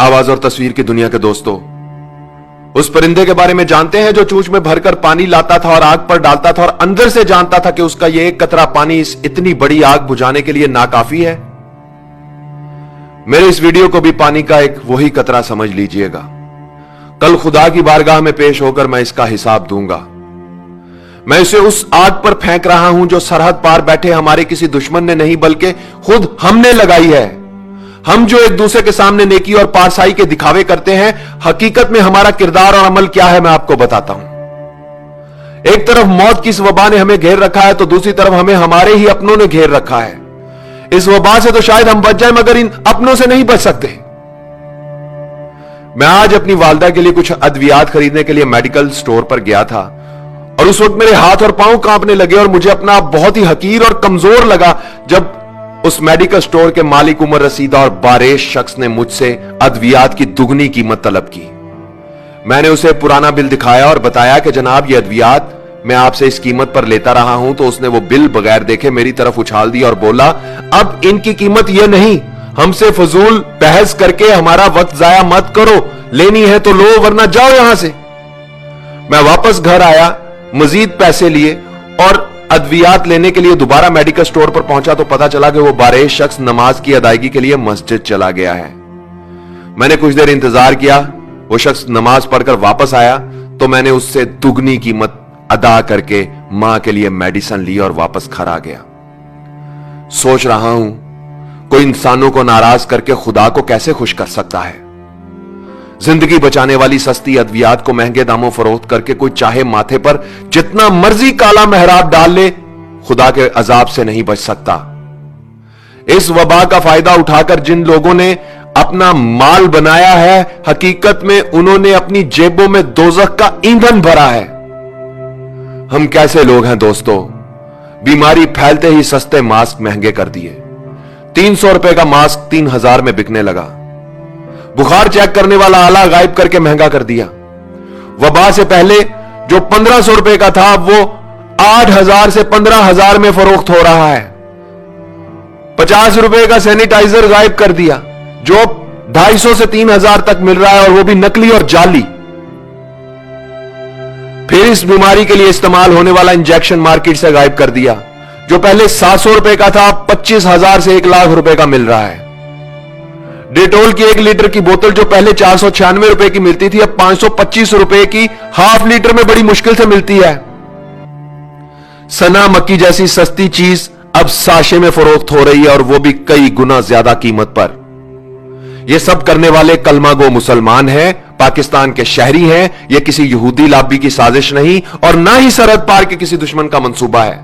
आवाज और तस्वीर की दुनिया के दोस्तों, उस परिंदे के बारे में जानते हैं जो चूंच में भरकर पानी लाता था और आग पर डालता था और अंदर से जानता था कि उसका यह एक कतरा पानी इस इतनी बड़ी आग बुझाने के लिए नाकाफी है। मेरे इस वीडियो को भी पानी का एक वही कतरा समझ लीजिएगा। कल खुदा की बारगाह में पेश होकर मैं इसका हिसाब दूंगा। मैं इसे उस आग पर फेंक रहा हूं जो सरहद पार बैठे हमारे किसी दुश्मन ने नहीं बल्कि खुद हमने लगाई है। हम जो एक दूसरे के सामने नेकी और पारसाई के दिखावे करते हैं, हकीकत में हमारा किरदार और अमल क्या है मैं आपको बताता हूं। एक तरफ मौत की इस वबा ने हमें घेर रखा है तो दूसरी तरफ हमें हमारे ही अपनों ने घेर रखा है। इस वबा से तो शायद हम बच जाए मगर इन अपनों से नहीं बच सकते। मैं आज अपनी वालदा के लिए कुछ अद्वियात खरीदने के लिए मेडिकल स्टोर पर गया था और उस वक्त मेरे हाथ और पांव कांपने लगे और मुझे अपना आप बहुत ही हकीर और कमजोर लगा जब उस मेडिकल स्टोर के मालिक उमर रसीदा और बारेश शख्स ने मुझसे अद्वियात की दुगनी कीमत तलब की। मैंने उसे पुराना बिल दिखाया और बताया कि जनाब ये अद्वियात मैं आपसे इस कीमत पर लेता रहा हूं। तो उसने वो बिल बगैर देखे मेरी तरफ उछाल दिया और बोला, अब इनकी कीमत ये नहीं, हमसे फजूल बहस करके हमारा वक्त जाया मत करो, लेनी है तो लो वरना जाओ यहां से। मैं वापस घर आया, मजीद पैसे लिए और अद्वियात लेने के लिए दोबारा मेडिकल स्टोर पर पहुंचा तो पता चला कि वो बारेश शख्स नमाज की अदायगी के लिए मस्जिद चला गया है। मैंने कुछ देर इंतजार किया, वो शख्स नमाज पढ़कर वापस आया तो मैंने उससे दुगनी कीमत अदा करके मां के लिए मेडिसिन ली और वापस घर आ गया। सोच रहा हूं कोई इंसानों को नाराज करके खुदा को कैसे खुश कर सकता है। जिंदगी बचाने वाली सस्ती अद्वियात को महंगे दामों फरोख्त करके कोई चाहे माथे पर जितना मर्जी काला मेहराब डाल ले, खुदा के अजाब से नहीं बच सकता। इस वबा का फायदा उठाकर जिन लोगों ने अपना माल बनाया है, हकीकत में उन्होंने अपनी जेबों में दोजख का ईंधन भरा है। हम कैसे लोग हैं दोस्तों, बीमारी फैलते ही सस्ते मास्क महंगे कर दिए। 300 रुपए का मास्क 3000 में बिकने लगा। बुखार चेक करने वाला आला गायब करके महंगा कर दिया। वबा से पहले जो 1500 रुपए का था वो 8000 से 15000 में फरोख्त हो रहा है। 50 रुपए का सैनिटाइजर गायब कर दिया जो 250 से 3000 तक मिल रहा है और वो भी नकली और जाली। फिर इस बीमारी के लिए इस्तेमाल होने वाला इंजेक्शन मार्केट से गायब कर दिया जो पहले 700 रुपए का था, 25,000 से 1 लाख रुपए का मिल रहा है। डेटोल की 1 लीटर की बोतल जो पहले 496 रुपए की मिलती थी अब 525 रुपए की हाफ लीटर में बड़ी मुश्किल से मिलती है। सना मक्की जैसी सस्ती चीज अब साशे में फरोख्त हो रही है और वो भी कई गुना ज्यादा कीमत पर। ये सब करने वाले कलमा गो मुसलमान हैं, पाकिस्तान के शहरी हैं। ये किसी यहूदी लाबी की साजिश नहीं और ना ही सरहद पार के किसी दुश्मन का मंसूबा है।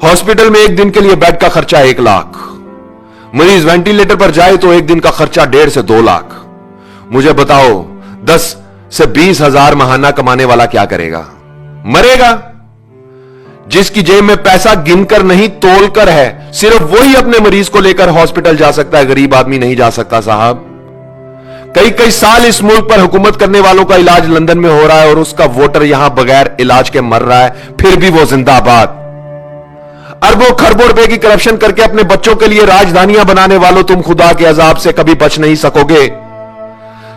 हॉस्पिटल में एक दिन के लिए बेड का खर्चा 1 लाख, मरीज वेंटिलेटर पर जाए तो एक दिन का खर्चा 1.5 से 2 लाख। मुझे बताओ 10 से 20 हजार महाना कमाने वाला क्या करेगा? मरेगा। जिसकी जेब में पैसा गिनकर नहीं तोलकर है, सिर्फ वही अपने मरीज को लेकर हॉस्पिटल जा सकता है, गरीब आदमी नहीं जा सकता साहब। कई साल इस मुल्क पर हुकूमत करने वालों का इलाज लंदन में हो रहा है और उसका वोटर यहां बगैर इलाज के मर रहा है, फिर भी वो जिंदाबाद। अरबों खरबों रुपए की करप्शन करके अपने बच्चों के लिए राजधानियां बनाने वालों, तुम खुदा के अजाब से कभी बच नहीं सकोगे।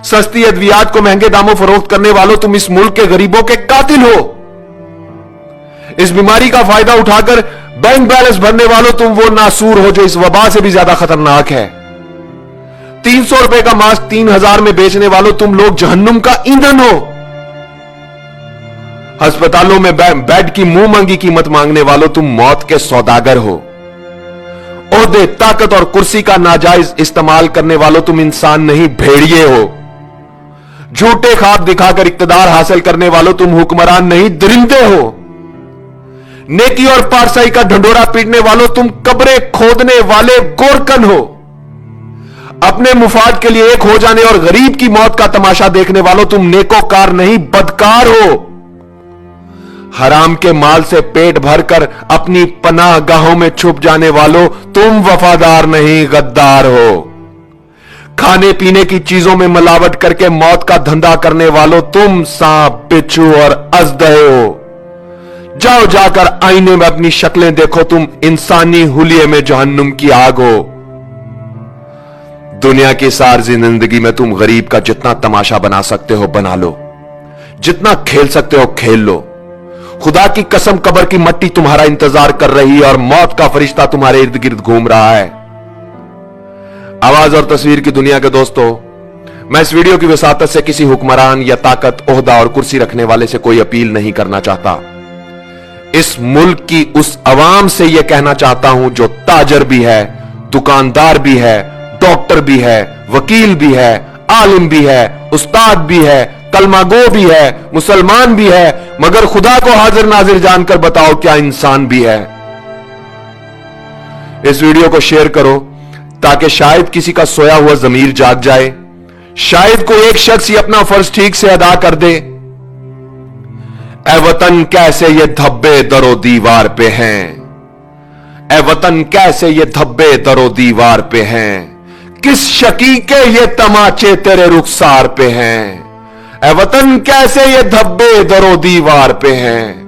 सस्ती अद्वियात को महंगे दामों फरोख्त करने वालों, तुम इस मुल्क के गरीबों के कातिल हो। इस बीमारी का फायदा उठाकर बैंक बैलेंस भरने वालों, तुम वो नासूर हो जो इस वबा से भी ज्यादा खतरनाक है। 300 रुपए का मास्क 3000 में बेचने वालों, तुम लोग जहन्नुम का ईंधन हो। अस्पतालों में बेड की मुंह मांगी कीमत मांगने वालों, तुम मौत के सौदागर हो। ओहदे, ताकत और कुर्सी का नाजायज इस्तेमाल करने वालों, तुम इंसान नहीं भेड़िए हो। झूठे ख्वाब दिखाकर इक्तदार हासिल करने वालों, तुम हुक्मरान नहीं दरिंदे हो। नेकी और पारसाई का ढंडोरा पीटने वालों, तुम कब्रें खोदने वाले गोरकन हो। अपने मुफाद के लिए एक हो जाने और गरीब की मौत का तमाशा देखने वालों, तुम नेकोकार नहीं बदकार हो। हराम के माल से पेट भरकर अपनी पनाह गाहों में छुप जाने वालों, तुम वफादार नहीं गद्दार हो। खाने पीने की चीजों में मिलावट करके मौत का धंधा करने वालों, तुम सांप, बिच्छू और अजदहे हो। जाओ जाकर आईने में अपनी शक्लें देखो, तुम इंसानी हुलिये में जहन्नुम की आग हो। दुनिया की सारी जिंदगी में तुम गरीब का जितना तमाशा बना सकते हो बना लो, जितना खेल सकते हो खेल लो। खुदा की कसम कब्र की मट्टी तुम्हारा इंतजार कर रही है और मौत का फरिश्ता तुम्हारे इर्द गिर्द घूम रहा है। आवाज और तस्वीर की दुनिया के दोस्तों, मैं इस वीडियो की वसातत से किसी हुक्मरान या ताकत, ओहदा और कुर्सी रखने वाले से कोई अपील नहीं करना चाहता। इस मुल्क की उस अवाम से यह कहना चाहता हूं जो ताजर भी है, दुकानदार भी है, डॉक्टर भी है, वकील भी है, आलिम भी है, उस्ताद भी है, कलमागो भी है, मुसलमान भी है, मगर खुदा को हाजिर नाजिर जानकर बताओ क्या इंसान भी है। इस वीडियो को शेयर करो ताकि शायद किसी का सोया हुआ जमीर जाग जाए, शायद कोई एक शख्स ही अपना फर्ज ठीक से अदा कर दे। ए वतन कैसे ये धब्बे दरो दीवार पे हैं, ए वतन कैसे ये धब्बे दरो दीवार पे हैं, किस शकी के ये तमाचे तेरे रुखसार पे हैं, ए वतन कैसे ये धब्बे दरो दीवार पे हैं।